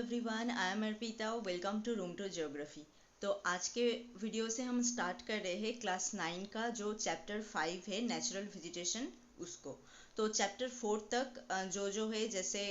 Everyone, I am Arpita. Welcome to room to geography. तो आज के वीडियो से हम स्टार्ट कर रहे हैं क्लास 9 का जो चैप्टर 5 है नेचुरल वेजिटेशन उसको। तो चैप्टर 4 तक जो है, जैसे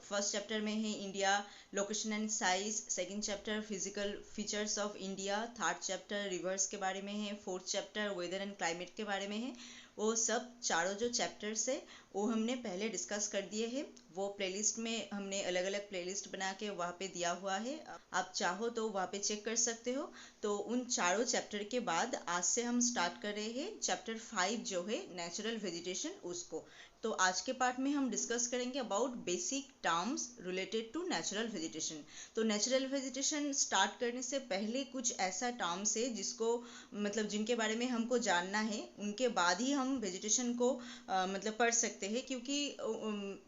फर्स्ट चैप्टर में है India location and size, second chapter physical features of India, third chapter rivers के बारे में है, fourth chapter weather and climate के बारे में है। वो सब चारों जो चैप्टर्स है वो हमने पहले डिस्कस कर दिए हैं। वो प्लेलिस्ट में हमने अलग अलग प्लेलिस्ट बना के वहाँ पे दिया हुआ है, आप चाहो तो वहाँ पे चेक कर सकते हो। तो उन चारों चैप्टर के बाद आज से हम स्टार्ट कर रहे हैं चैप्टर 5 जो है नेचुरल वेजिटेशन उसको। तो आज के पार्ट में हम डिस्कस करेंगे about basic terms related to natural vegetation. तो नेचुरल वेजिटेशन स्टार्ट करने से पहले कुछ ऐसा टर्म्स है जिसको मतलब जिनके बारे में हमको जानना है, उनके बाद ही हम वेजिटेशन को मतलब पढ़ सकते हैं, क्योंकि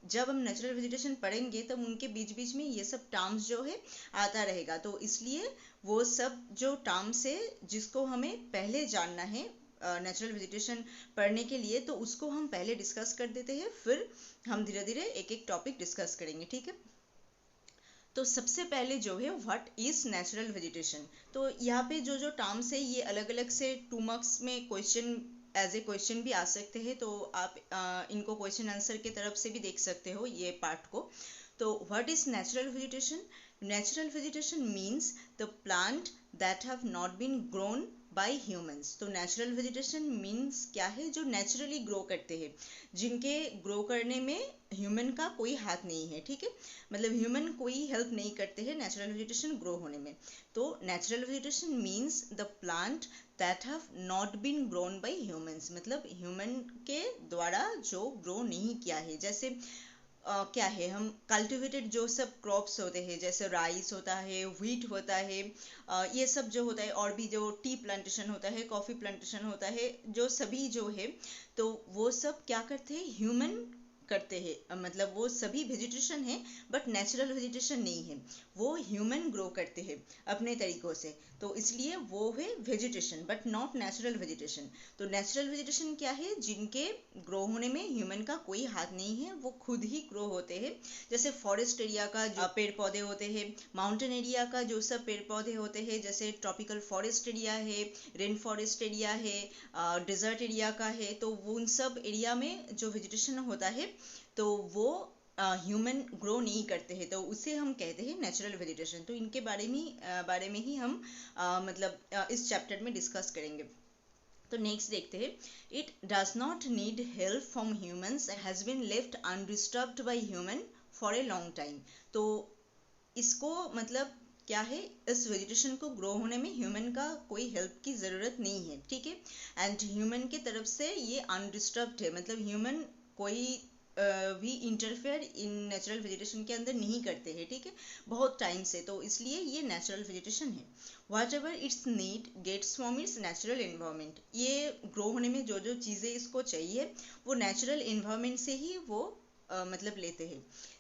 जब हम नेचुरल वेजिटेशन पढ़ेंगे तब उनके बीच बीच में ये सब टर्म्स जो है आता रहेगा। तो इसलिए वो सब जो टर्म्स है जिसको हमें पहले जानना है नेचुरल वेजिटेशन पढ़ने के लिए, तो उसको हम पहले डिस्कस कर देते हैं, फिर हम धीरे धीरे एक एक टॉपिक डिस्कस करेंगे, ठीक है। तो सबसे पहले जो है व्हाट इज नेचुरल वेजिटेशन। तो यहाँ पे जो जो टर्म्स है ये अलग अलग से 2 मार्क्स में क्वेश्चन एज ए क्वेश्चन भी आ सकते हैं, तो आप इनको क्वेश्चन आंसर की तरफ से भी देख सकते हो ये पार्ट को। तो what is natural vegetation? Natural vegetation means the plant that have not been grown by humans. तो नेचुरल वेजिटेशन मीन्स क्या है? जो नेचुरली ग्रो करते हैं, जिनके ग्रो करने में ह्यूमन का कोई हाथ नहीं है, ठीक है। मतलब ह्यूमन कोई हेल्प नहीं करते हैं नेचुरल वेजिटेशन ग्रो होने में। तो natural vegetation means the plant that have not been grown by humans, मतलब ह्यूमन के द्वारा जो ग्रो नहीं किया है। जैसे क्या है, हम कल्टिवेटेड जो सब क्रॉप्स होते हैं, जैसे राइस होता है, व्हीट होता है, ये सब जो होता है, और भी जो टी प्लांटेशन होता है, कॉफ़ी प्लांटेशन होता है, जो सभी जो है, तो वो सब क्या करते हैं? ह्यूमन करते हैं। मतलब वो सभी वेजिटेशन है बट नेचुरल वेजिटेशन नहीं है, वो ह्यूमन ग्रो करते हैं अपने तरीकों से। तो इसलिए वो है vegetation but not natural vegetation. तो नेचुरल वेजिटेशन क्या है? जिनके ग्रो होने में ह्यूमन का कोई हाथ नहीं है, वो खुद ही ग्रो होते हैं। जैसे फॉरेस्ट एरिया का जो पेड़ पौधे होते हैं, माउंटेन एरिया का जो सब पेड़ पौधे होते हैं, जैसे ट्रॉपिकल फॉरेस्ट एरिया है, रेन फॉरेस्ट एरिया है, डेजर्ट एरिया का है, तो उन सब एरिया में जो वेजिटेशन होता है तो वो ह्यूमन ग्रो नहीं करते हैं, तो उसे हम कहते हैं नेचुरल वेजिटेशन। तो इनके बारे में ही हम मतलब इस चैप्टर में डिस्कस करेंगे। तो नेक्स्ट देखते हैं, it does not need help from humans, has been left undisturbed by human for a long time. तो इसको मतलब क्या है? इस वेजिटेशन को ग्रो होने में ह्यूमन का कोई हेल्प की ज़रूरत नहीं है, ठीक है। एंड ह्यूमन की तरफ से ये अनडिस्टर्ब्ड है, मतलब ह्यूमन कोई भी इंटरफेयर इन नेचुरल वेजिटेशन के अंदर नहीं करते हैं, ठीक है, बहुत टाइम से। तो इसलिए ये नेचुरल वेजिटेशन है। Whatever its need gets from its natural environment. ये ग्रो होने में जो जो चीज़ें इसको चाहिए वो नेचुरल इन्वायरमेंट से ही वो मतलब लेते हैं।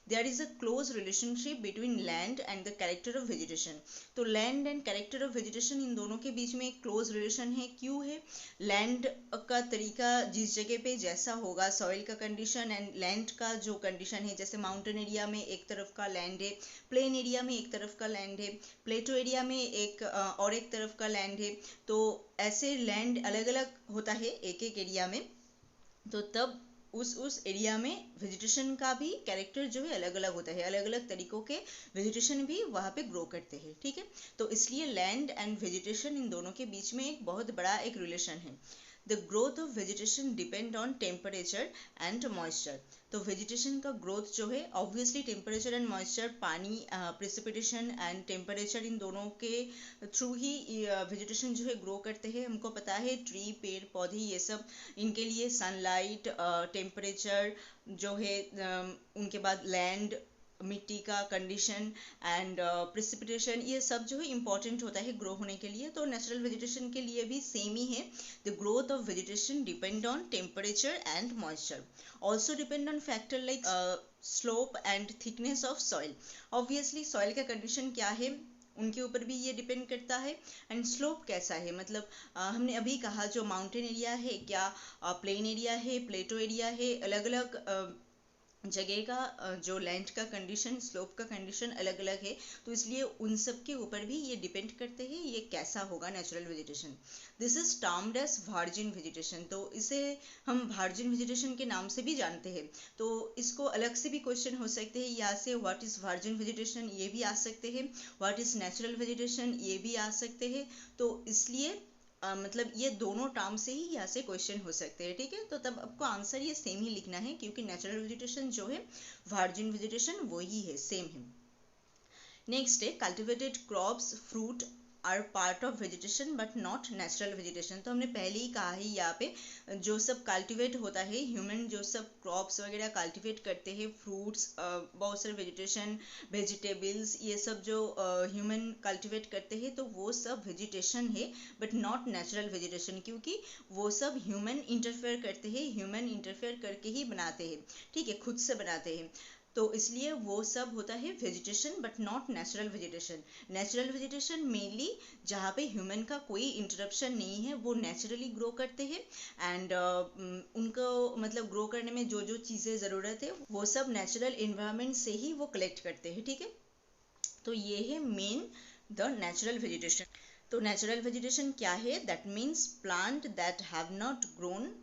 There is a close relationship between land and the character of vegetation. तो land and character of vegetation, इन दोनों के बीच में एक क्लोज रिलेशन है। क्यों है? लैंड का तरीका जिस जगह पे जैसा होगा, सॉइल का कंडीशन एंड लैंड का जो कंडीशन है, जैसे माउंटेन एरिया में एक तरफ का लैंड है, प्लेन एरिया में एक तरफ का लैंड है, प्लेटो एरिया में और एक तरफ का लैंड है। तो ऐसे लैंड अलग अलग होता है एक एक एरिया में, तो तब उस एरिया में वेजिटेशन का भी कैरेक्टर जो है अलग अलग होता है, अलग अलग तरीकों के वेजिटेशन भी वहाँ पे ग्रो करते हैं, ठीक है। तो इसलिए लैंड एंड वेजिटेशन, इन दोनों के बीच में एक बहुत बड़ा एक रिलेशन है। The growth of vegetation depend on temperature and moisture. तो वेजिटेशन का ग्रोथ जो है ऑब्वियसली टेम्परेचर एंड मॉइस्चर, पानी, प्रेसिपिटेशन एंड टेम्परेचर, इन दोनों के थ्रू ही वेजिटेशन जो है ग्रो करते हैं। हमको पता है ट्री, पेड़ पौधे, ये सब इनके लिए सनलाइट, टेम्परेचर जो है, उनके बाद लैंड, मिट्टी का कंडीशन एंड प्रेसिपिटेशन, ये सब जो है इंपॉर्टेंट होता है ग्रो होने के लिए। तो नेचुरल वेजिटेशन के लिए भी सेम ही है। The growth of vegetation depend on temperature and moisture, also depend on factor like slope and thickness of soil. Obviously soil का कंडीशन क्या है उनके ऊपर भी ये डिपेंड करता है। एंड स्लोप कैसा है, मतलब हमने अभी कहा जो माउंटेन एरिया है, क्या प्लेन एरिया है, प्लेटो एरिया है, अलग अलग जगह का जो लैंड का कंडीशन, स्लोप का कंडीशन अलग अलग है, तो इसलिए उन सब के ऊपर भी ये डिपेंड करते हैं ये कैसा होगा natural vegetation. This is termed as virgin vegetation, तो इसे हम वर्जिन वेजिटेशन के नाम से भी जानते हैं। तो इसको अलग से भी क्वेश्चन हो सकते हैं यहाँ से, व्हाट इज वर्जिन वेजिटेशन ये भी आ सकते हैं, व्हाट इज नेचुरल वेजिटेशन ये भी आ सकते हैं। तो इसलिए मतलब ये दोनों टर्म से ही यहाँ से क्वेश्चन हो सकते हैं, ठीक है। तो तब आपको आंसर ये सेम ही लिखना है, क्योंकि नेचुरल वेजिटेशन जो है वर्जिन वेजिटेशन वही है, सेम है। नेक्स्ट है cultivated crops fruit are part of vegetation but not natural vegetation. तो हमने पहले ही कहा है यहाँ पे जो सब कल्टिवेट होता है, ह्यूमन जो सब क्रॉप्स वगैरह कल्टिवेट करते हैं, फ्रूट्स, बहुत सारे वेजिटेशन, वेजिटेबल्स, ये सब जो ह्यूमन कल्टिवेट करते हैं तो वो सब वेजिटेशन है बट नॉट नेचुरल वेजिटेशन, क्योंकि वो सब ह्यूमन इंटरफेयर करते हैं, ह्यूमन इंटरफेयर करके ही बनाते हैं, ठीक है, खुद से बनाते हैं। तो इसलिए वो सब होता है vegetation but not natural vegetation. Natural vegetation mainly जहाँ पे ह्यूमन का कोई इंटरप्शन नहीं है, वो नेचुरली ग्रो करते हैं एंड उनको मतलब ग्रो करने में जो जो चीज़ें ज़रूरत है वो सब नेचुरल इन्वायरमेंट से ही वो कलेक्ट करते हैं, ठीक है। तो ये है मेन द नेचुरल वेजिटेशन। तो नेचुरल वेजिटेशन क्या है? That means plant that have not grown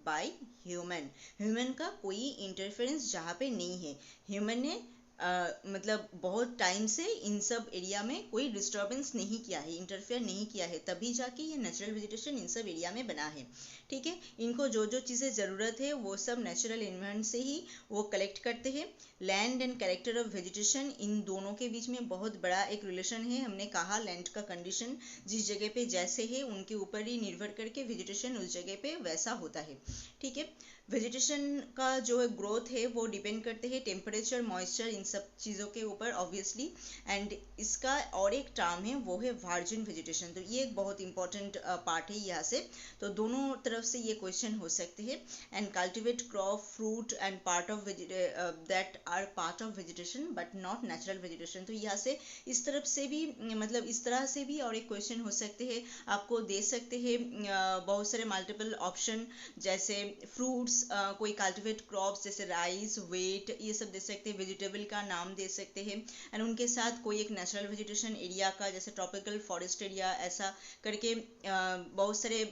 by human. Human का कोई इंटरफेरेंस जहाँ पे नहीं है, ह्यूमन ने मतलब बहुत टाइम से इन सब एरिया में कोई डिस्टर्बेंस नहीं किया है, इंटरफेयर नहीं किया है, तभी जाके ये नेचुरल वेजिटेशन इन सब एरिया में बना है, ठीक है। इनको जो जो चीज़ें ज़रूरत है वो सब नेचुरल इन्वायरमेंट से ही वो कलेक्ट करते हैं। Land and character of vegetation, इन दोनों के बीच में बहुत बड़ा एक रिलेशन है। हमने कहा लैंड का कंडीशन जिस जगह पे जैसे है उनके ऊपर ही निर्भर करके वेजिटेशन उस जगह पे वैसा होता है, ठीक है। वेजिटेशन का जो है ग्रोथ है वो डिपेंड करते हैं टेम्परेचर, मॉइस्चर, इन सब चीज़ों के ऊपर ऑब्वियसली। एंड इसका और एक टर्म है वो है वर्जिन वेजिटेशन। तो ये एक बहुत इंपॉर्टेंट पार्ट है यहाँ से, तो दोनों तरफ से ये क्वेश्चन हो सकते हैं। And cultivate crop fruit and part of that are part of vegetation but not natural vegetation. तो यहाँ से इस तरफ से भी मतलब इस तरह से भी और एक क्वेश्चन हो सकते हैं, आपको दे सकते हैं बहुत सारे मल्टीपल ऑप्शन, जैसे फ्रूट्स, कोई कल्टिवेट क्रॉप्स जैसे राइस, वेट, ये सब दे सकते हैं, वेजिटेबल का नाम दे सकते हैं एंड उनके साथ कोई एक नेचुरल वेजिटेशन एरिया का जैसे ट्रॉपिकल फॉरेस्ट एरिया, ऐसा करके बहुत सारे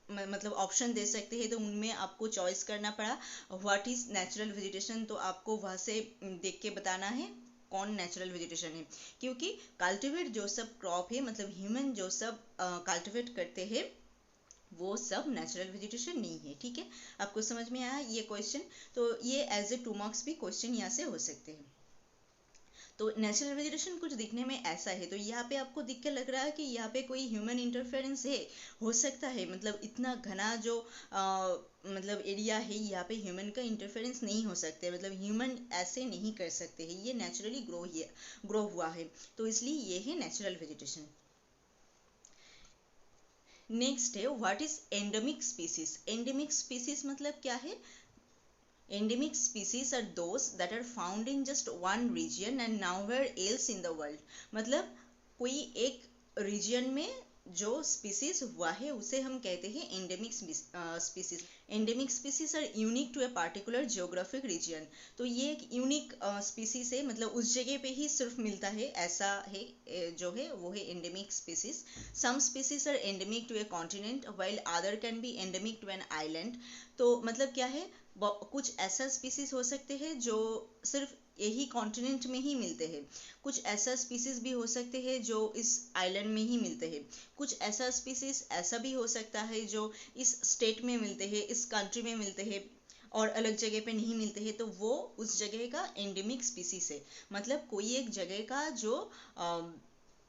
मतलब ऑप्शन दे सकते हैं। तो उनमें आपको चॉइस करना पड़ा व्हाट इज नेचुरल वेजिटेशन, तो आपको वहाँ से देख के बताना है कौन नेचुरल वेजिटेशन है, क्योंकि कल्टिवेट जो सब क्रॉप है मतलब ह्यूमन जो सब कल्टिवेट करते हैं वो सब नेचुरल वेजिटेशन नहीं है, ठीक है। आपको समझ में आया ये क्वेश्चन? तो ये एज ए 2 मार्क्स भी क्वेश्चन यहाँ से हो सकते हैं। तो नेचुरल वेजिटेशन कुछ दिखने में ऐसा है, तो यहाँ पे आपको दिख के लग रहा है कि यहाँ पे कोई ह्यूमन इंटरफेरेंस है, हो सकता है, मतलब इतना घना जो मतलब एरिया है यहाँ पे ह्यूमन का इंटरफेरेंस नहीं हो सकते, मतलब ह्यूमन ऐसे नहीं कर सकते हैं, ये नेचुरली ग्रो हुआ है, तो इसलिए ये है नेचुरल वेजिटेशन। नेक्स्ट है what is endemic species. Endemic species मतलब क्या है? Endemic species are those that are found in just one region and nowhere else in the world। मतलब कोई एक रीजन में जो स्पीसीज हुआ है उसे हम कहते हैं endemic species. Endemic species are unique to a particular geographic region. तो ये एक यूनिक स्पीसीज है, मतलब उस जगह पे ही सिर्फ मिलता है, ऐसा है जो है वो है endemic species. Some species are endemic to a continent while other can be endemic to an island. तो मतलब क्या है, कुछ ऐसा स्पीसीज हो सकते हैं जो सिर्फ यही कॉन्टिनेंट में ही मिलते हैं, कुछ ऐसा स्पीसीज भी हो सकते हैं जो इस आइलैंड में ही मिलते हैं, कुछ ऐसा स्पीसीज ऐसा भी हो सकता है जो इस स्टेट में मिलते हैं, इस कंट्री में मिलते हैं और अलग जगह पे नहीं मिलते हैं, तो वो उस जगह का एंडेमिक स्पीसीज है। मतलब कोई एक जगह का जो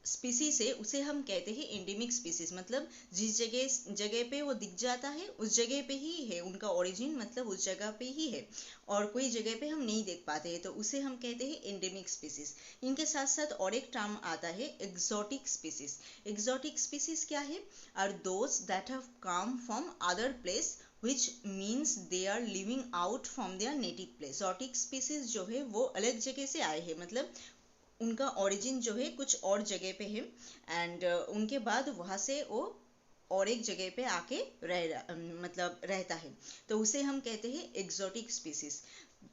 स्पीसीज है उसे हम कहते हैं एंडेमिक स्पीसीज, मतलब जिस जगह जगह पे वो दिख जाता है उस जगह पे ही है उनका ओरिजिन, मतलब उस जगह पे ही है और कोई जगह पे हम नहीं देख पाते हैं, तो उसे हम कहते हैं एंडेमिक स्पीसीज। इनके साथ साथ और एक टर्म आता है एक्सोटिक स्पीसीज। एक्सोटिक स्पीसीज क्या है? Are those that have come from other place which means they are living out from their native place। Exotic species जो है वो अलग जगह से आए हैं, मतलब उनका ओरिजिन जो है कुछ और जगह पे है एंड उनके बाद वहाँ से वो और एक जगह पे आके मतलब रहता है, तो उसे हम कहते हैं एक्सोटिक स्पीसीज।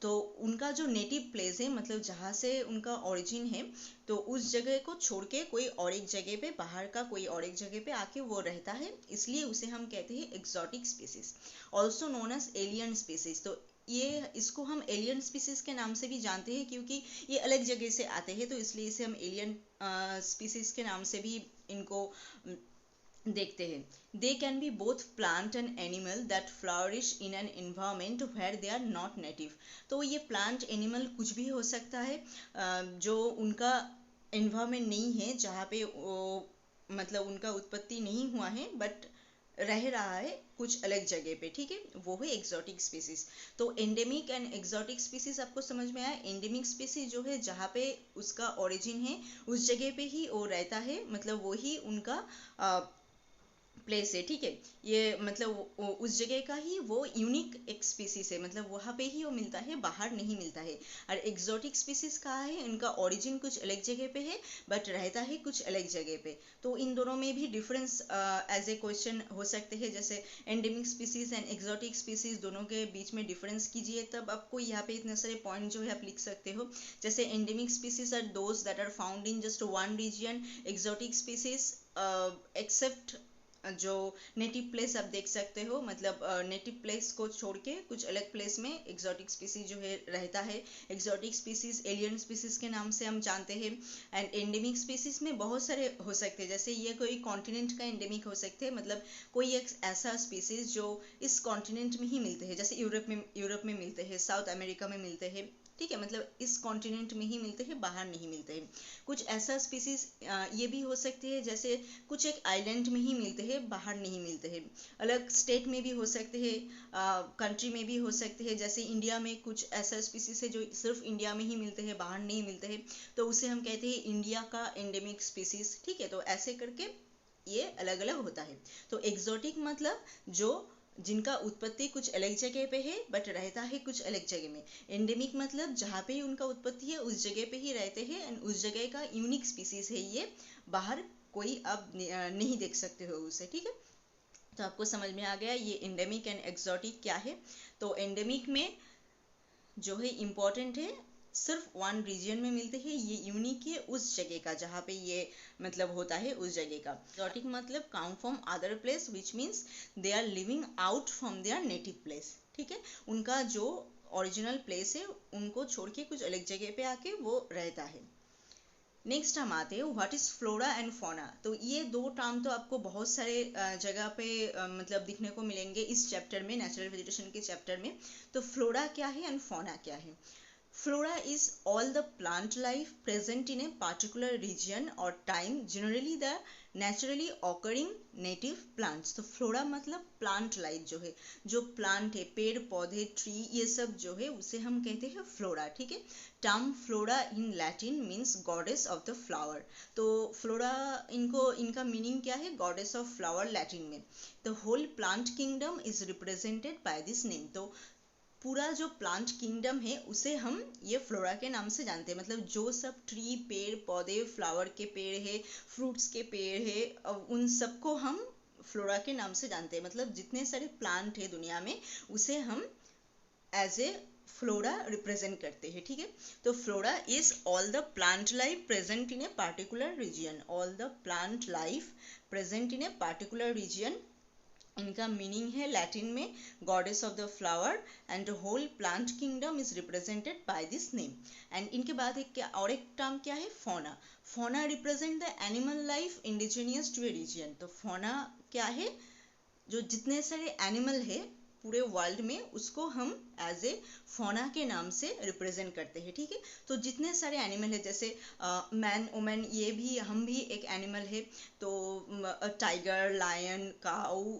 तो उनका जो नेटिव प्लेस है, मतलब जहाँ से उनका ओरिजिन है, तो उस जगह को छोड़ के कोई और एक जगह पे, बाहर का कोई और एक जगह पे आके वो रहता है, इसलिए उसे हम कहते हैं exotic species, also known as alien species. तो ये इसको हम एलियन स्पीसीज के नाम से भी जानते हैं, क्योंकि ये अलग जगह से आते हैं, तो इसलिए इसे हम एलियन स्पीसीज के नाम से भी इनको देखते हैं। They can be both plant and animal that flourish in an environment where they are not native. तो ये प्लांट एनिमल कुछ भी हो सकता है जो उनका एनवायरमेंट नहीं है, जहाँ पे वो मतलब उनका उत्पत्ति नहीं हुआ है, बट रह रहा है कुछ अलग जगह पे, ठीक है, वो है एक्सोटिक स्पीसीज। तो एंडेमिक एंड एक्सोटिक स्पीसीज आपको समझ में आया। एंडेमिक स्पीसीज जो है जहाँ पे उसका ओरिजिन है, उस जगह पे ही वो रहता है, मतलब वो ही उनका प्लेस है, ठीक है। ये मतलब उस जगह का ही वो यूनिक एक स्पीसीज है, मतलब वहाँ पे ही वो मिलता है, बाहर नहीं मिलता है। और एक्सोटिक स्पीसीज कहाँ है, उनका ओरिजिन कुछ अलग जगह पे है, बट रहता है कुछ अलग जगह पे। तो इन दोनों में भी डिफरेंस एज ए क्वेश्चन हो सकते हैं, जैसे endemic species and exotic species दोनों के बीच में डिफरेंस कीजिए, तब आपको यहाँ पे इतने सारे पॉइंट जो है आप लिख सकते हो। जैसे endemic species are those that are found in just one region, exotic species except जो नेटिव प्लेस आप देख सकते हो, मतलब नेटिव प्लेस को छोड़ के कुछ अलग प्लेस में एक्सोटिक स्पीसीज जो है रहता है। एक्सोटिक स्पीसीज एलियन स्पीसीज के नाम से हम जानते हैं। एंड एंडेमिक स्पीसीज में बहुत सारे हो सकते हैं, जैसे ये कोई कॉन्टिनेंट का एंडेमिक हो सकते हैं, मतलब कोई एक ऐसा स्पीसीज जो इस कॉन्टिनेंट में ही मिलते हैं, जैसे यूरोप में मिलते हैं, साउथ अमेरिका में मिलते हैं, ठीक है, मतलब इस कॉन्टिनेंट में ही मिलते हैं, बाहर नहीं मिलते हैं। कुछ ऐसा स्पीसीज ये भी हो सकते हैं, जैसे कुछ एक आइलैंड में ही मिलते हैं, बाहर नहीं मिलते हैं। अलग स्टेट में भी हो सकते हैं, कंट्री में भी हो सकते हैं, जैसे इंडिया में कुछ ऐसा स्पीसीज है जो सिर्फ इंडिया में ही मिलते हैं, बाहर नहीं मिलते हैं, तो उसे हम कहते हैं इंडिया का एंडेमिक स्पीसीज, ठीक है। तो ऐसे करके ये अलग अलग होता है। तो एक्सोटिक मतलब जो जिनका उत्पत्ति कुछ अलग जगह पे है, बट रहता है कुछ अलग जगह में। एंडेमिक मतलब जहाँ पे उनका उत्पत्ति है उस जगह पे ही रहते हैं, एंड उस जगह का यूनिक स्पीसीज है ये, बाहर कोई अब नहीं देख सकते हो उसे, ठीक है। तो आपको समझ में आ गया ये एंडेमिक एंड एक्सोटिक क्या है। तो एंडेमिक में जो है इम्पोर्टेंट है, सिर्फ वन रीजन में मिलते हैं, ये यूनिक है उस जगह का जहाँ पे ये मतलब होता है, उस जगह का। एक्सोटिक मतलब come from other place, which means they are living out from their native place, ठीक है। उनका जो ओरिजिनल प्लेस है उनको छोड़ के कुछ अलग जगह पे आके वो रहता है। नेक्स्ट हम आते हैं what is flora and fauna. तो ये दो टर्म तो आपको बहुत सारे जगह पे मतलब दिखने को मिलेंगे इस चैप्टर में, नेचुरल वेजिटेशन के चैप्टर में। तो फ्लोरा क्या है एंड फौना क्या है। Flora is all the plant life present in a particular region or time, generally the naturally occurring native plants। तो फ्लोरा मतलब प्लांट लाइफ जो है, जो प्लांट है, पेड़ पौधे, ट्री, ये सब जो है उसे हम कहते हैं फ्लोरा, ठीक है। Term flora in Latin means goddess of the flower. तो फ्लोरा इनका मीनिंग क्या है, गॉडेस ऑफ फ्लावर लैटिन में। The whole plant kingdom is represented by this name. तो पूरा जो प्लांट किंगडम है उसे हम ये फ्लोरा के नाम से जानते हैं, मतलब जो सब ट्री, पेड़ पौधे, फ्लावर के पेड़ है, फ्रूट्स के पेड़ है, उन सबको हम फ्लोरा के नाम से जानते हैं। मतलब जितने सारे प्लांट है दुनिया में उसे हम एज ए फ्लोरा रिप्रेजेंट करते हैं, ठीक है। तो flora is all the plant life present in a particular region, all the plant life present in a particular region. इनका मीनिंग है लैटिन में goddess of the flower, and whole plant kingdom is represented by this name. And इनके बाद एक क्या और एक term क्या है, fauna. Fauna represent the animal life indigenous to a region. तो फौना क्या है, जो जितने सारे एनिमल है पूरे वर्ल्ड में उसको हम एज ए फौना के नाम से रिप्रेजेंट करते हैं, ठीक है। तो जितने सारे एनिमल है, जैसे मैन वुमेन, ये भी हम भी एक एनिमल है। तो टाइगर, लायन, काऊ,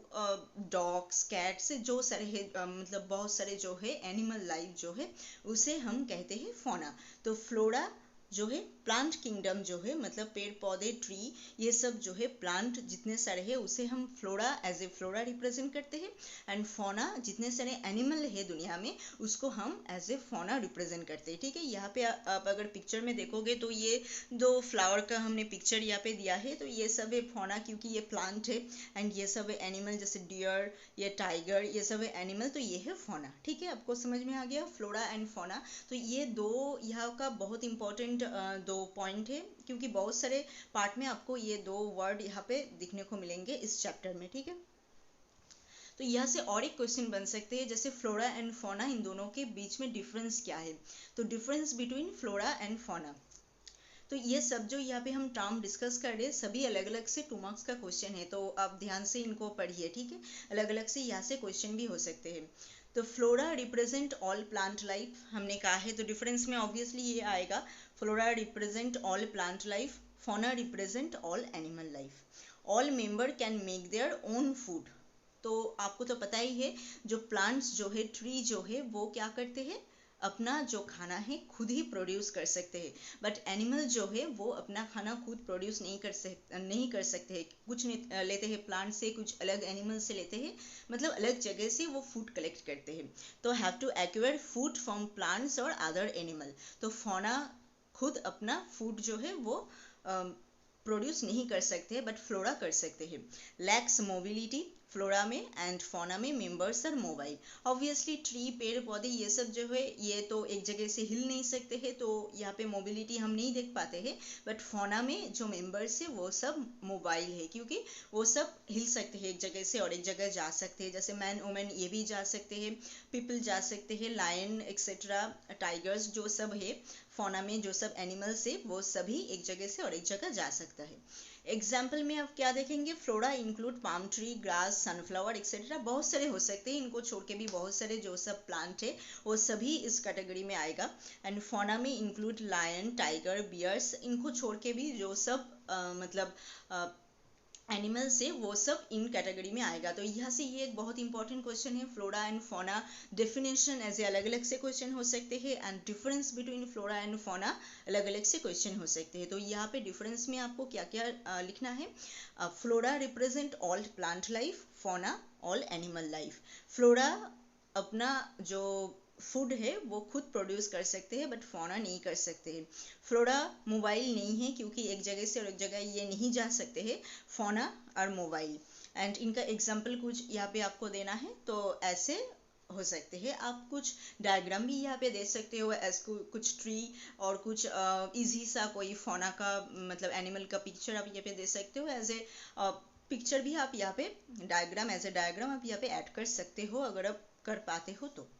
डॉग्स, कैट्स, जो सारे है मतलब बहुत सारे जो है एनिमल लाइफ जो है उसे हम कहते हैं फौना। तो फ्लोरा जो है प्लांट किंगडम जो है मतलब पेड़ पौधे ट्री ये सब जो है प्लांट जितने सारे हैं उसे हम flora as a flora represent करते हैं एंड फौना जितने सारे एनिमल है दुनिया में उसको हम एज ए फौना रिप्रेजेंट करते हैं। ठीक है, यहाँ पे आप अगर पिक्चर में देखोगे तो ये दो फ्लावर का हमने पिक्चर यहाँ पे दिया है, तो ये सब है फौना क्योंकि ये प्लांट है एंड ये सब है एनिमल जैसे डियर ये टाइगर ये सब है एनिमल, तो ये है फौना। ठीक है, आपको समझ में आ गया फ्लोरा एंड फौना। तो ये दो यहाँ का बहुत इंपॉर्टेंट दो पॉइंट है क्योंकि बहुत सारे पार्ट में आपको ये दो वर्ड यहाँ पे दिखने को मिलेंगे इस चैप्टर में। ठीक है, तो यहाँ से और एक क्वेश्चन बन सकते हैं जैसे फ्लोरा एंड फौना इन दोनों के बीच में डिफरेंस क्या है, तो difference between flora and fauna. तो ये सब जो यहाँ पे हम टर्म डिस्कस कर रहे हैं सभी अलग अलग से 2 मार्क्स का क्वेश्चन है, तो आप ध्यान से इनको पढ़िए। ठीक है, अलग अलग से यहाँ से क्वेश्चन भी हो सकते हैं। तो flora represent all plant life हमने कहा है, तो डिफरेंस में ऑब्वियसली ये आएगा flora represent all plant life, fauna represent all animal life. All member can make their own food, तो आपको तो पता ही है जो प्लांट्स जो है ट्री जो है वो क्या करते हैं अपना जो खाना है खुद ही प्रोड्यूस कर सकते हैं, बट एनिमल जो है वो अपना खाना खुद प्रोड्यूस नहीं कर सकते हैं। कुछ लेते हैं प्लांट से, कुछ अलग एनिमल से लेते हैं, मतलब अलग जगह से वो फूड कलेक्ट करते हैं। तो have to acquire food from plants और अदर एनिमल, तो फौना खुद अपना फूड जो है वो प्रोड्यूस नहीं कर सकते बट फ्लोरा कर सकते हैं। लैक्स मोबिलिटी फ्लोरा में एंड फौना में members are mobile. Obviously tree पेड़ पौधे ये सब जो है ये तो एक जगह से हिल नहीं सकते हैं, तो यहाँ पे मोबिलिटी हम नहीं देख पाते हैं, बट फौना में जो मेंबर्स है वो सब मोबाइल है क्योंकि वो सब हिल सकते हैं एक जगह से और एक जगह जा सकते हैं, जैसे मैन वुमेन ये भी जा सकते हैं, पीपल जा सकते हैं, लायन एक्सेट्रा टाइगर्स जो सब है फौना में जो सब एनिमल्स है वो सभी एक जगह से और एक जगह जा सकता है। एग्जाम्पल में आप क्या देखेंगे, flora include palm tree, grass, sunflower etcetera, बहुत सारे हो सकते हैं, इनको छोड़ के भी बहुत सारे जो सब प्लांट है वो सभी इस कैटेगरी में आएगा। एंड फौना में इंक्लूड लायन, टाइगर, बियर्स, इनको छोड़ के भी जो सब मतलब एनिमल्स है वो सब इन कैटेगरी में आएगा। तो यहाँ से ये एक बहुत इंपॉर्टेंट क्वेश्चन है, फ्लोरा एंड फौना डेफिनेशन ऐसे अलग अलग से क्वेश्चन हो सकते हैं and difference between flora and fauna अलग अलग से क्वेश्चन हो सकते हैं। तो यहाँ पे डिफरेंस में आपको क्या क्या लिखना है, flora represent all plant life, fauna all animal life. Flora अपना जो फूड है वो खुद प्रोड्यूस कर सकते हैं बट फौना नहीं कर सकते हैं। फ्लोरा मोबाइल नहीं है क्योंकि एक जगह से और एक जगह ये नहीं जा सकते हैं, फौना और मोबाइल। एंड इनका एग्जाम्पल कुछ यहाँ पे आपको देना है, तो ऐसे हो सकते हैं। आप कुछ डायग्राम भी यहाँ पे दे सकते हो एज कुछ ट्री और कुछ इजी सा कोई फौना का मतलब एनिमल का पिक्चर आप यहाँ पे दे सकते हो एज ए पिक्चर भी आप यहाँ पे डायग्राम एज ए डायग्राम आप यहाँ पे ऐड कर सकते हो अगर आप कर पाते हो तो।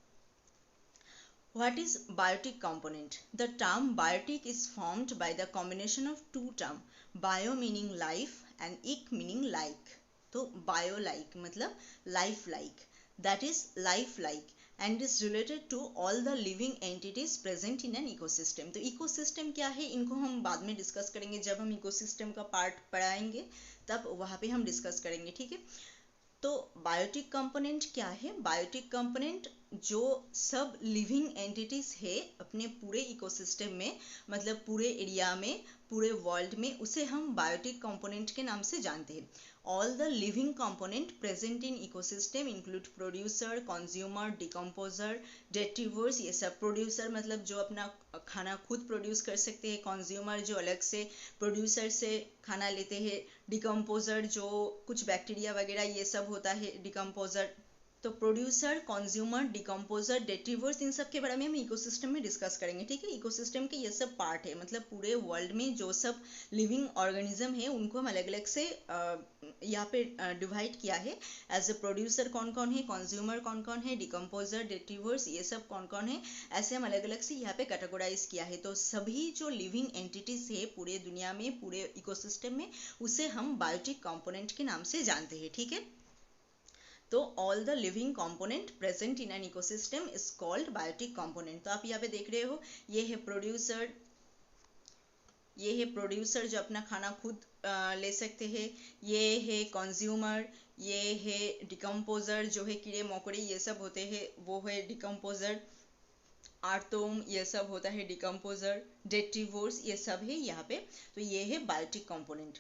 What is biotic component? The term biotic is formed by the combination of two terms, bio meaning life and ic meaning like. तो bio like मतलब life like, that is life like and is related to all the living entities present in an ecosystem. तो ecosystem क्या है इनको हम बाद में discuss करेंगे, जब हम ecosystem का पार्ट पढ़ाएंगे तब वहाँ पे हम डिस्कस करेंगे। ठीक है, तो बायोटिक कंपोनेंट क्या है, बायोटिक कंपोनेंट जो सब लिविंग एंटिटीज है अपने पूरे इकोसिस्टम में मतलब पूरे एरिया में पूरे वर्ल्ड में उसे हम बायोटिक कंपोनेंट के नाम से जानते हैं। All the living component present in ecosystem include producer, consumer, decomposer, detrivores, ये सब प्रोड्यूसर मतलब जो अपना खाना खुद प्रोड्यूस कर सकते हैं, कंज्यूमर जो अलग से प्रोड्यूसर से खाना लेते हैं, डिकम्पोजर जो कुछ बैक्टीरिया वगैरह ये सब होता है डिकम्पोजर। तो प्रोड्यूसर, कंज्यूमर, डिकम्पोजर, डेट्रीवर्स, इन सब के बारे में हम इकोसिस्टम में डिस्कस करेंगे। ठीक है, इकोसिस्टम के ये सब पार्ट है मतलब पूरे वर्ल्ड में जो सब लिविंग ऑर्गेनिज्म है उनको हम अलग अलग से यहाँ पे डिवाइड किया है एज ए प्रोड्यूसर कौन कौन है, कंज्यूमर कौन कौन है, डिकम्पोजर, डेट्रीवर्स ये सब कौन कौन है, ऐसे हम अलग अलग से यहाँ पे कैटेगोराइज किया है। तो सभी जो लिविंग एंटिटीज है पूरे दुनिया में पूरे इकोसिस्टम में उसे हम बायोटिक कंपोनेंट के नाम से जानते हैं। ठीक है, तो all the living component present in an ecosystem is called biotic component. तो आप यहाँ पे देख रहे हो ये है प्रोड्यूसर, ये है प्रोड्यूसर जो अपना खाना खुद ले सकते हैं, ये है कंज्यूमर, ये है डिकम्पोजर जो है कीड़े मकोड़े ये सब होते हैं वो है डिकम्पोजर, आर्टोम ये सब होता है, डिकम्पोजर, डेट्रीवोर्स ये सब है यहाँ पे। तो ये है बायोटिक कंपोनेंट।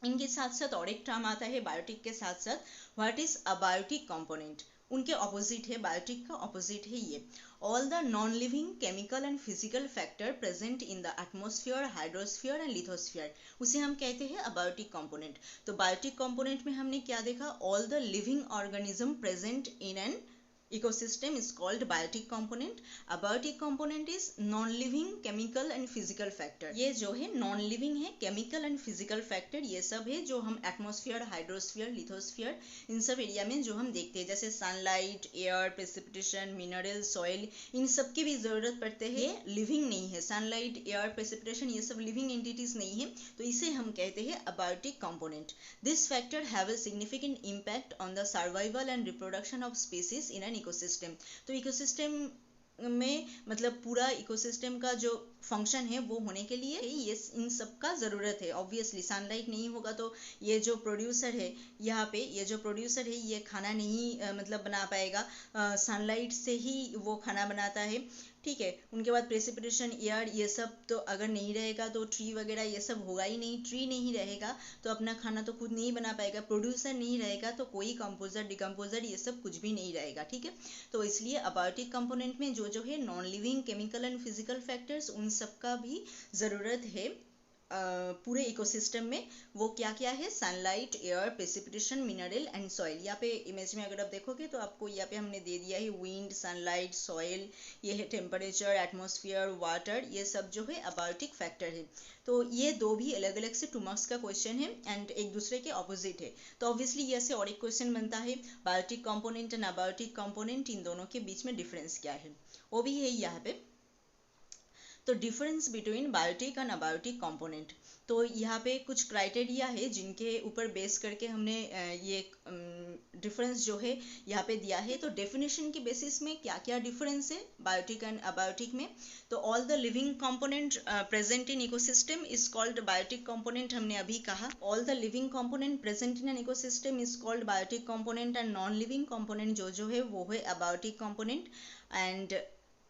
इनके साथ साथ और एक टर्म आता है बायोटिक के साथ साथ, व्हाट इज अबायोटिक कंपोनेंट। उनके ऑपोजिट है, बायोटिक का ऑपोजिट है ये, all the non living chemical and physical factor present in the atmosphere, hydrosphere and lithosphere, उसे हम कहते हैं अबायोटिक कंपोनेंट। तो बायोटिक कंपोनेंट में हमने क्या देखा, all the living organism present in N ecosystem is called biotic component. Abiotic component is non-living chemical and physical factor. ये जो है नॉन लिविंग है, केमिकल एंड फिजिकल फैक्टर ये सब है जो हम एटमॉस्फेयर, हाइड्रोस्फीयर, लिथोस्फीयर इन सब एरिया में जो हम देखते हैं, जैसे sunlight, air, precipitation, mineral, soil, इन सब की भी जरूरत पड़ते हैं। ये लिविंग नहीं है, सनलाइट, एयर, प्रेसिपिटेशन ये सब लिविंग एंटिटीज नहीं है, तो इसे हम कहते हैं abiotic component. This factor have a significant impact on the survival and reproduction of species in an ecosystem. तो इकोसिस्टम में मतलब पूरा इकोसिस्टम का जो फंक्शन है वो होने के लिए ये इन सब का ज़रूरत है। ऑब्वियसली सनलाइट नहीं होगा तो ये जो प्रोड्यूसर है यहाँ पे, ये जो प्रोड्यूसर है ये खाना नहीं मतलब बना पाएगा, सनलाइट से ही वो खाना बनाता है, ठीक है। उनके बाद प्रेसिपिटेशन, एयर, ये सब तो अगर नहीं रहेगा तो ट्री वगैरह ये सब होगा ही नहीं। ट्री नहीं रहेगा तो अपना खाना तो खुद नहीं बना पाएगा, प्रोड्यूसर नहीं रहेगा तो कोई कंपोजर, डिकम्पोजर ये सब कुछ भी नहीं रहेगा, ठीक है। तो इसलिए अबायोटिक कंपोनेंट में जो है non living chemical and physical factors उन सब का भी ज़रूरत है पूरे इकोसिस्टम में। वो क्या क्या है, sunlight, air, precipitation, mineral and soil. यहाँ पे इमेज में अगर आप देखोगे तो आपको यहाँ पे हमने दे दिया है विंड, सनलाइट, सॉइल, ये है टेम्परेचर, एटमॉस्फेयर, वाटर, ये सब जो है अबायोटिक फैक्टर है। तो ये दो भी अलग अलग से 2 मार्क्स का क्वेश्चन है एंड एक दूसरे के ऑपोजिट है। तो ऑब्वियसली यहाँ से और एक क्वेश्चन बनता है, biotic component and abiotic component इन दोनों के बीच में डिफरेंस क्या है, वो भी है यहाँ पे। तो difference between biotic and abiotic component, तो यहाँ पे कुछ क्राइटेरिया है जिनके ऊपर बेस करके हमने ये डिफरेंस जो है यहाँ पे दिया है। तो डेफिनेशन के बेसिस में क्या क्या डिफरेंस है बायोटिक एंड अबायोटिक में, तो all the living component present in ecosystem is called biotic component, हमने अभी कहा। All the living component present in an ecosystem is called biotic component and non living component जो है वो है अबायोटिक कंपोनेंट। एंड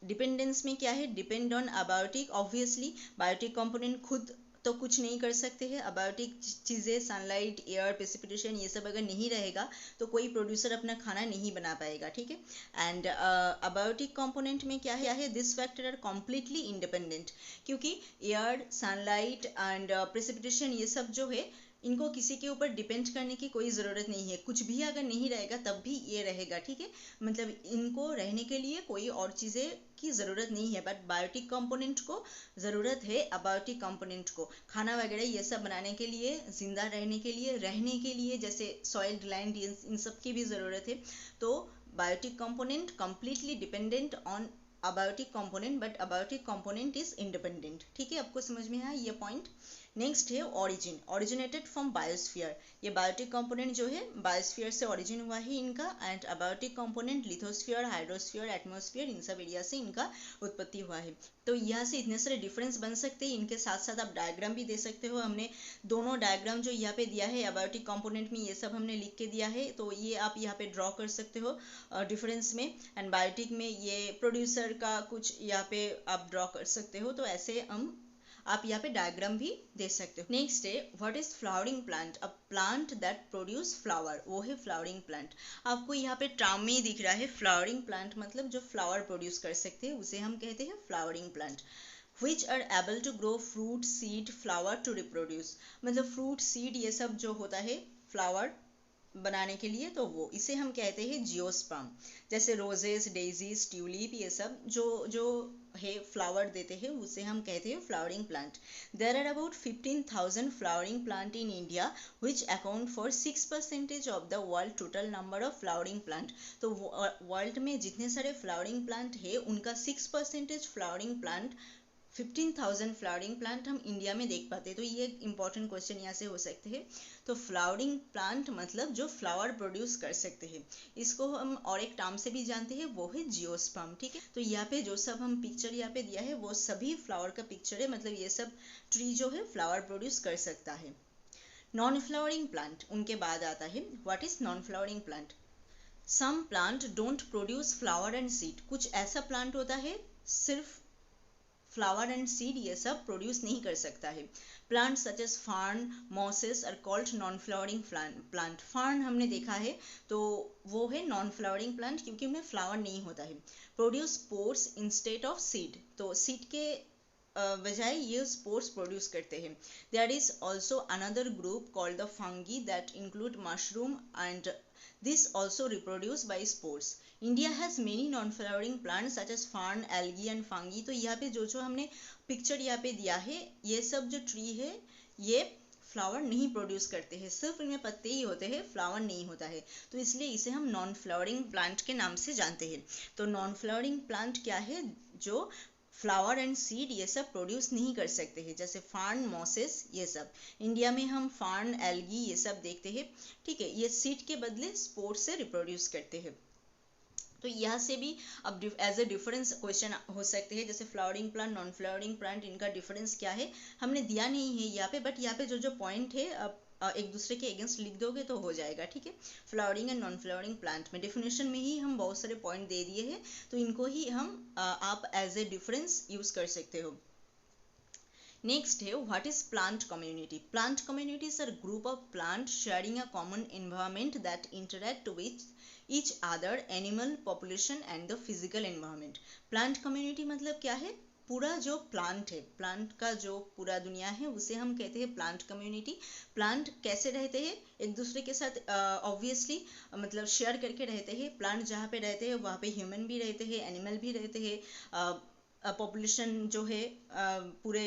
डिपेंडेंस में क्या है, depend on abiotic. Obviously biotic component खुद तो कुछ नहीं कर सकते हैं, अबायोटिक चीज़ें सनलाइट, एयर, प्रेसिपिटेशन ये सब अगर नहीं रहेगा तो कोई प्रोड्यूसर अपना खाना नहीं बना पाएगा, ठीक है। एंड अबायोटिक कंपोनेंट में क्या है, this factor are completely independent, क्योंकि एयर, सनलाइट एंड प्रेसिपिटेशन ये सब जो है इनको किसी के ऊपर डिपेंड करने की कोई ज़रूरत नहीं है। कुछ भी अगर नहीं रहेगा तब भी ये रहेगा, ठीक है। मतलब इनको रहने के लिए कोई और चीज़ें की ज़रूरत नहीं है, बट बायोटिक कंपोनेंट को ज़रूरत है। अबायोटिक कंपोनेंट को खाना वगैरह ये सब बनाने के लिए, ज़िंदा रहने के लिए जैसे सॉइल, लैंड, इन सब की भी ज़रूरत है। तो biotic component completely dependent on abiotic component, but abiotic component is independent, ठीक है। आपको समझ में आया ये पॉइंट। नेक्स्ट है ऑरिजिन, ओरिजिनेटेड फ्रॉम बायोस्फीयर। ये बायोटिक कंपोनेंट जो है बायोस्फीयर से ओरिजिन हुआ है इनका, and abiotic component lithosphere, hydrosphere, atmosphere इन सब एरिया से इनका उत्पत्ति हुआ है। तो यहाँ से इतने सारे डिफरेंस बन सकते हैं। इनके साथ साथ आप डायग्राम भी दे सकते हो। हमने दोनों डायग्राम जो यहाँ पे दिया है अबायोटिक कंपोनेंट में ये सब हमने लिख के दिया है, तो ये आप यहाँ पे ड्रॉ कर सकते हो डिफरेंस में। एंड बायोटिक में ये प्रोड्यूसर का कुछ यहाँ पे आप ड्रॉ कर सकते हो। तो ऐसे आप यहाँ पे डायग्राम भी दे सकते हो। नेक्स्ट है what is flowering plant, a plant that produce flower, वो है फ्लावरिंग प्लांट। आपको यहाँ पे टर्म में ही दिख रहा है फ्लावरिंग प्लांट, मतलब जो फ्लावर प्रोड्यूस कर सकते हैं उसे हम कहते हैं flowering plant. which are able to grow fruit, seed, flower to reproduce, मतलब फ्रूट, सीड ये सब जो होता है फ्लावर बनाने के लिए, तो वो इसे हम कहते हैं जियोस्पर्म। जैसे रोजेस, डेजीज, ट्यूलिप ये सब जो है फ्लावर देते हैं उसे हम कहते हैं flowering plant. There are about 15,000 flowering plant in India which account for 6% of the world total number of flowering plant. तो वर्ल्ड में जितने सारे फ्लावरिंग प्लांट है उनका 6% फ्लावरिंग प्लांट, 15,000 फ्लावरिंग प्लांट हम इंडिया में देख पाते हैं। तो ये एक इंपॉर्टेंट क्वेश्चन यहाँ से हो सकते हैं। तो फ्लावरिंग प्लांट मतलब जो फ्लावर प्रोड्यूस कर सकते हैं, इसको हम और एक टर्म से भी जानते हैं, वो है जियोस्पर्म, ठीक है। तो यहाँ पे जो सब हम पिक्चर यहाँ पे दिया है वो सभी फ्लावर का पिक्चर है, मतलब ये सब ट्री जो है फ्लावर प्रोड्यूस कर सकता है। नॉन फ्लावरिंग प्लांट उनके बाद आता है। What is non flowering plant, some plant don't produce flower and seed, कुछ ऐसा प्लांट होता है सिर्फ फ्लावर एंड सीड ये सब प्रोड्यूस नहीं कर सकता है। Plant such as fern mosses are called non flowering plant. Fern हमने देखा है तो वो है नॉन फ्लावरिंग प्लांट क्योंकि उनमें फ्लावर नहीं होता है। Produce spores instead of seed, तो सीड के बजाय ये स्पोर्स प्रोड्यूस करते हैं। There is also another group called the fungi that include mushroom and this also reproduce by spores. India has many non-flowering plants such as fern, algae and fungi. तो यहाँ पे जो हमने पिक्चर यहाँ पे दिया है ये सब जो ट्री है ये फ्लावर नहीं प्रोड्यूस करते हैं, सिर्फ इनमें पत्ते ही होते हैं, फ्लावर नहीं होता है, तो इसलिए इसे हम नॉन फ्लावरिंग प्लांट के नाम से जानते हैं। तो नॉन फ्लावरिंग प्लांट क्या है, जो फ्लावर एंड सीड ये सब प्रोड्यूस नहीं कर सकते हैं, जैसे फार्न मॉसेस ये सब। इंडिया में हम फार्न एल्गी ये सब देखते हैं, ठीक है, ये सीड के बदले स्पोर से रिप्रोड्यूस करते हैं। तो यहाँ से भी अब एज ए डिफरेंस क्वेश्चन हो सकते हैं, जैसे flowering plant non flowering plant इनका डिफरेंस क्या है हमने दिया नहीं है यहाँ पे, बट यहाँ पे जो पॉइंट है अब एक दूसरे के अगेंस्ट लिख दोगे तो हो जाएगा, ठीक है। Flowering and non flowering plant में डेफिनेशन में ही हम बहुत सारे पॉइंट दे दिए हैं, तो इनको ही हम आप एज ए डिफरेंस यूज कर सकते हो। नेक्स्ट है what is plant community. Plant communities are group of plant sharing a common environment that interact with each other animal population and the physical environment. Plant community मतलब क्या है, पूरा जो plant है, प्लांट का जो पूरा दुनिया है उसे हम कहते हैं प्लांट कम्युनिटी। प्लांट कैसे रहते हैं एक दूसरे के साथ, ऑब्वियसली मतलब शेयर करके रहते हैं। प्लांट जहाँ पे रहते हैं वहाँ पे ह्यूमन भी रहते हैं, एनिमल भी रहते हैं, पॉपुलेशन जो है पूरे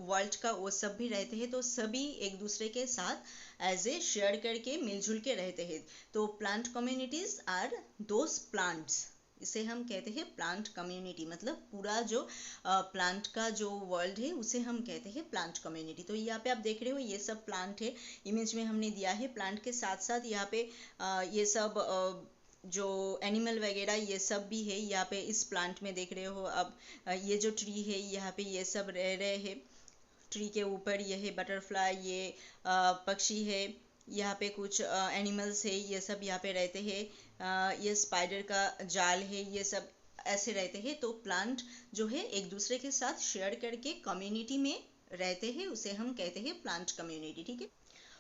वर्ल्ड का वो सब भी रहते हैं, तो सभी एक दूसरे के साथ एज ए शेयर करके मिलजुल के रहते हैं। तो plant communities are those plants, इसे हम कहते हैं प्लांट कम्युनिटी, मतलब पूरा जो प्लांट का जो वर्ल्ड है उसे हम कहते हैं प्लांट कम्युनिटी। तो यहाँ पे आप देख रहे हो ये सब प्लांट है, इमेज में हमने दिया है। प्लांट के साथ साथ यहाँ पे ये सब जो एनिमल वगैरह ये सब भी है यहाँ पे इस प्लांट में देख रहे हो। अब ये जो ट्री है यहाँ पे ये सब रह रहे हैं, ट्री के ऊपर ये है बटरफ्लाई, ये पक्षी है, यहाँ पे कुछ एनिमल्स है ये सब यहाँ पे रहते हैं, ये स्पाइडर का जाल है, ये सब ऐसे रहते हैं। तो प्लांट जो है एक दूसरे के साथ शेयर करके कम्युनिटी में रहते हैं, उसे हम कहते हैं प्लांट कम्युनिटी, ठीक है।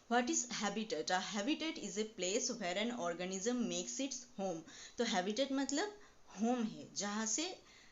What is habitat? A habitat is a place where an organism makes its home. तो habitat मतलब home है,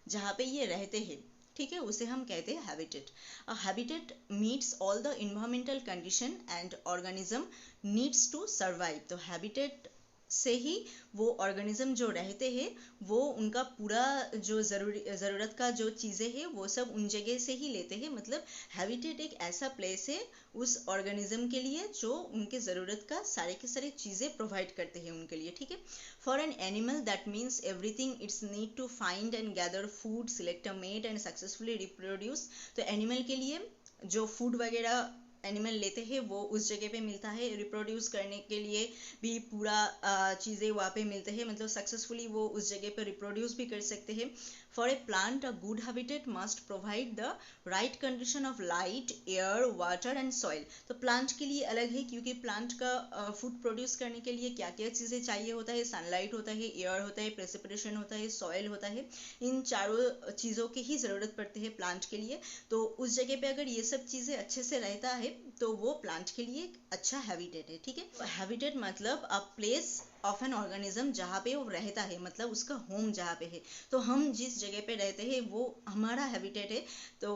जहाँ पे ये रहते हैं, ठीक है, उसे हम कहते हैं habitat. A habitat meets all the environmental condition and organism needs to survive. तो habitat से ही वो ऑर्गेनिज्म जो रहते हैं वो उनका पूरा जो ज़रूरत का जो चीज़ें हैं वो सब उन जगह से ही लेते हैं। मतलब हैबिटेट एक ऐसा प्लेस है उस ऑर्गेनिज्म के लिए जो उनके ज़रूरत का सारे के सारे चीज़ें प्रोवाइड करते हैं उनके लिए, ठीक है। For an animal that means everything it's need to find and gather food, select a mate and successfully reproduce. तो एनिमल के लिए जो फूड वगैरह एनिमल लेते हैं वो उस जगह पे मिलता है, रिप्रोड्यूस करने के लिए भी पूरा चीज़ें वहाँ पे मिलते हैं, मतलब सक्सेसफुली वो उस जगह पे रिप्रोड्यूस भी कर सकते हैं। For a plant a good habitat must provide the right condition of light, air, water and soil. तो प्लांट के लिए अलग है क्योंकि प्लांट का फूड प्रोड्यूस करने के लिए क्या क्या चीज़ें चाहिए होता है, सनलाइट होता है, एयर होता है, प्रेसिपिटेशन होता है, सॉइल होता है, इन चारों चीज़ों की ही ज़रूरत पड़ती है प्लांट के लिए। तो उस जगह पे अगर ये सब चीज़ें अच्छे से रहता है तो वो प्लांट के लिए एक अच्छा हैबिटेट है, ठीक है। हैबिटेट मतलब a place of an organism जहाँ पे वो रहता है, मतलब उसका होम जहाँ पे है। तो हम जिस जगह पे रहते हैं वो हमारा हैबिटेट है। तो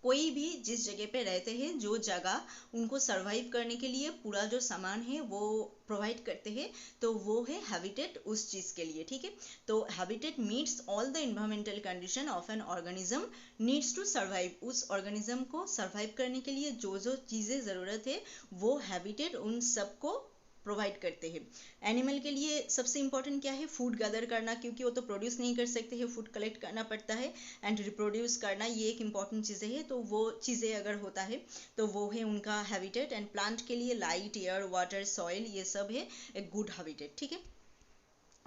कोई भी जिस जगह पे रहते हैं, जो जगह उनको सरवाइव करने के लिए पूरा जो सामान है वो प्रोवाइड करते हैं, तो वो है हैबिटेट उस चीज़ के लिए, ठीक है। तो habitat meets all the environmental condition of an organism needs to survive. उस ऑर्गेनिज्म को सर्वाइव करने के लिए जो जो चीज़ें ज़रूरत है वो हैबिटेट उन सबको प्रोवाइड करते हैं। एनिमल के लिए सबसे इंपॉर्टेंट क्या है, फूड गैदर करना, क्योंकि वो तो प्रोड्यूस नहीं कर सकते हैं, फूड कलेक्ट करना पड़ता है, एंड रिप्रोड्यूस करना, ये एक इंपॉर्टेंट चीज़ें हैं। तो वो चीज़ें अगर होता है तो वो है उनका हैबिटेट। एंड प्लांट के लिए लाइट, एयर, वाटर, सॉइल ये सब है एक गुड हैबिटेट, ठीक है।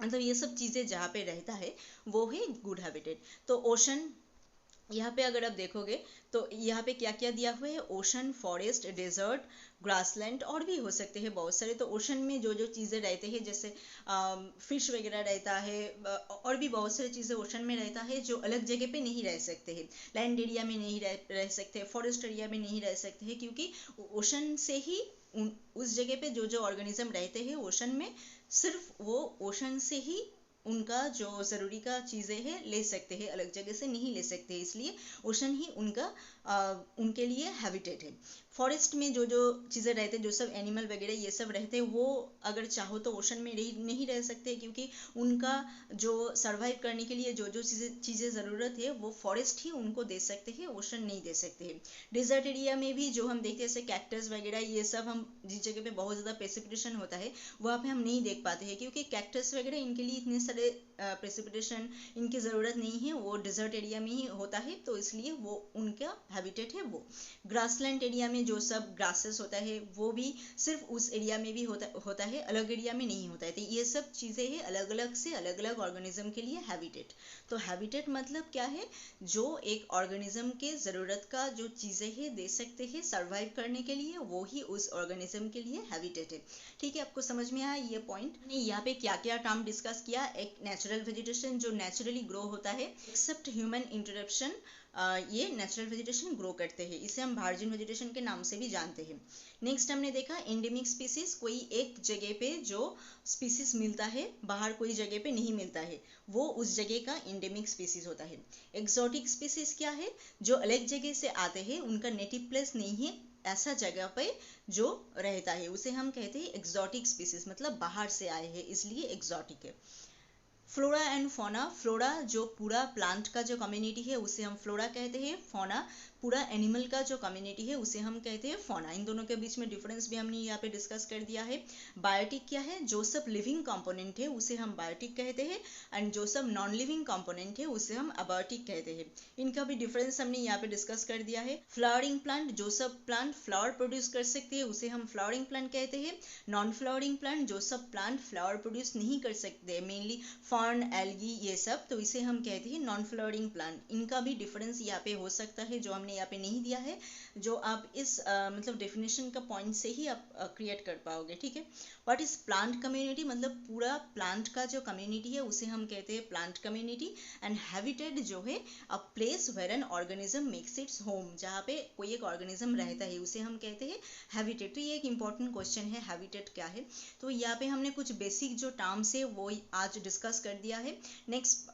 मतलब ये सब चीज़ें जहाँ पे रहता है वो है गुड हैबिटेट। तो ओशन यहाँ पे अगर आप देखोगे तो यहाँ पे क्या क्या दिया हुआ है, ओशन, फॉरेस्ट, डेजर्ट, ग्रासलैंड और भी हो सकते हैं बहुत सारे। तो ओशन में जो जो चीज़ें रहते हैं जैसे फिश वगैरह रहता है, और भी बहुत सारी चीज़ें ओशन में रहता है जो अलग जगह पे नहीं रह सकते हैं। लैंड एरिया में नहीं रह सकते, फॉरेस्ट एरिया में नहीं रह सकते हैं, क्योंकि ओशन से ही उस जगह पे जो जो ऑर्गेनिज्म रहते हैं ओशन में, सिर्फ वो ओशन से ही उनका जो ज़रूरी का चीज़ें हैं ले सकते हैं, अलग जगह से नहीं ले सकते, इसलिए ओशन ही उनका उनके लिए हैबिटेट है। फॉरेस्ट में जो जो चीज़ें रहते हैं, जो सब एनिमल वगैरह ये सब रहते हैं, वो अगर चाहो तो ओशन में नहीं रह सकते, क्योंकि उनका जो सरवाइव करने के लिए जो जो चीज़ें ज़रूरत है वो फॉरेस्ट ही उनको दे सकते हैं, ओशन नहीं दे सकते हैं। डिजर्ट एरिया में भी जो हम देखते हैं जैसे कैक्टस वगैरह ये सब, हम जिस जगह पे बहुत ज़्यादा प्रेसिपिटेशन होता है वहाँ पे हम नहीं देख पाते हैं, क्योंकि कैक्टस वगैरह इनके लिए इतने सारे प्रेसिपिटेशन इनकी ज़रूरत नहीं है, वो डिजर्ट एरिया में ही होता है, तो इसलिए वो उनका हैबिटेट है वो। ग्रासलैंड एरिया में जो सब ग्रासेस होता है वो भी सिर्फ उस एरिया में भी होता है, अलग एरिया में नहीं होता है। तो ये सब चीज़ें हैं अलग अलग से अलग अलग ऑर्गेनिज्म के लिए हैबिटेट। तो हैबिटेट मतलब क्या है, जो एक ऑर्गेनिज्म के ज़रूरत का जो चीज़ें हैं दे सकते हैं सर्वाइव करने के लिए, वो ही उस ऑर्गेनिज्म के लिए हैबिटेट है। ठीक है, आपको समझ में आया ये पॉइंट? यहाँ पे क्या क्या टर्म डिस्कस किया, एक नेचुरल वेजिटेशन जो नेचुरली ग्रो होता है एक्सेप्ट ह्यूमन इंटरप्शन, ये नेचुरल वेजिटेशन ग्रो करते हैं, इसे हम वर्जिन वेजिटेशन के नाम से भी जानते हैं। नेक्स्ट हमने देखा एंडेमिक स्पीसीज, कोई एक जगह पे जो स्पीसीज मिलता है, बाहर कोई जगह पे नहीं मिलता है, वो उस जगह का एंडेमिक स्पीसीज होता है। एक्सोटिक स्पीसीज क्या है, जो अलग जगह से आते हैं, उनका नेटिव प्लेस नहीं है, ऐसा जगह पे जो रहता है उसे हम कहते हैं एक्सोटिक स्पीसीज, मतलब बाहर से आए हैं इसलिए एक्सोटिक है। फ्लोरा एंड फोना, फ्लोरा जो पूरा प्लांट का जो कम्युनिटी है उसे हम फ्लोरा कहते हैं, फोना पूरा एनिमल का जो कम्युनिटी है उसे हम कहते हैं फोना। इन दोनों के बीच में डिफरेंस भी हमने यहाँ पे डिस्कस कर दिया है। बायोटिक क्या है, जो सब लिविंग कंपोनेंट है उसे हम बायोटिक कहते हैं, एंड जो सब नॉन लिविंग कंपोनेंट है उसे हम अबायोटिक कहते हैं। इनका भी डिफरेंस हमने यहाँ पे डिस्कस कर दिया है। फ्लावरिंग प्लांट, जो सब प्लांट फ्लावर प्रोड्यूस कर सकते हैं उसे हम फ्लावरिंग प्लांट कहते हैं। नॉन फ्लावरिंग प्लांट, जो सब प्लांट फ्लावर प्रोड्यूस नहीं कर सकते, मेनली फर्न, एल्गी ये सब, तो इसे हम कहते हैं नॉन फ्लावरिंग प्लांट। इनका भी डिफरेंस यहाँ पे हो सकता है जो हमने यहाँ पे नहीं दिया है, जो आप इस मतलब डेफिनेशन का पॉइंट से ही आप क्रिएट कर पाओगे। ठीक है, व्हाट इज प्लांट कम्युनिटी, मतलब पूरा प्लांट का जो कम्युनिटी है उसे हम कहते हैं प्लांट कम्युनिटी। एंड हैबिटेट जो है a place where an organism makes its home, जहाँ पे कोई एक ऑर्गेनिज्म रहता है उसे हम कहते हैं हैबिटेट। तो ये एक इंपॉर्टेंट क्वेश्चन है, हैबिटेट क्या है। तो यहाँ पे हमने कुछ बेसिक जो टर्म्स है वो आज डिस्कस कर दिया है। नेक्स्ट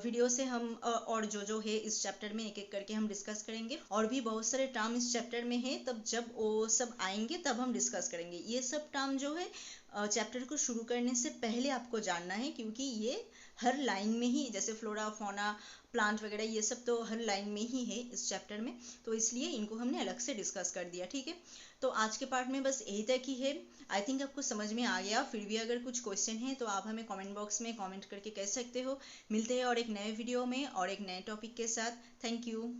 वीडियो से हम और जो है इस चैप्टर में एक एक करके हम डिस्कस करेंगे, और भी बहुत सारे टर्म इस चैप्टर में है, तब जब वो सब आएंगे तब हम डिस्कस करेंगे। ये सब टर्म जो है चैप्टर को शुरू करने से पहले आपको जानना है, क्योंकि ये हर लाइन में ही, जैसे फ्लोरा, फौना, प्लांट वगैरह ये सब तो हर लाइन में ही है इस चैप्टर में, तो इसलिए इनको हमने अलग से डिस्कस कर दिया। ठीक है, तो आज के पार्ट में बस यही तक ही है। आई थिंक आपको समझ में आ गया। फिर भी अगर कुछ क्वेश्चन है तो आप हमें कमेंट बॉक्स में कमेंट करके कह सकते हो। मिलते हैं और एक नए वीडियो में और एक नए टॉपिक के साथ। Thank you.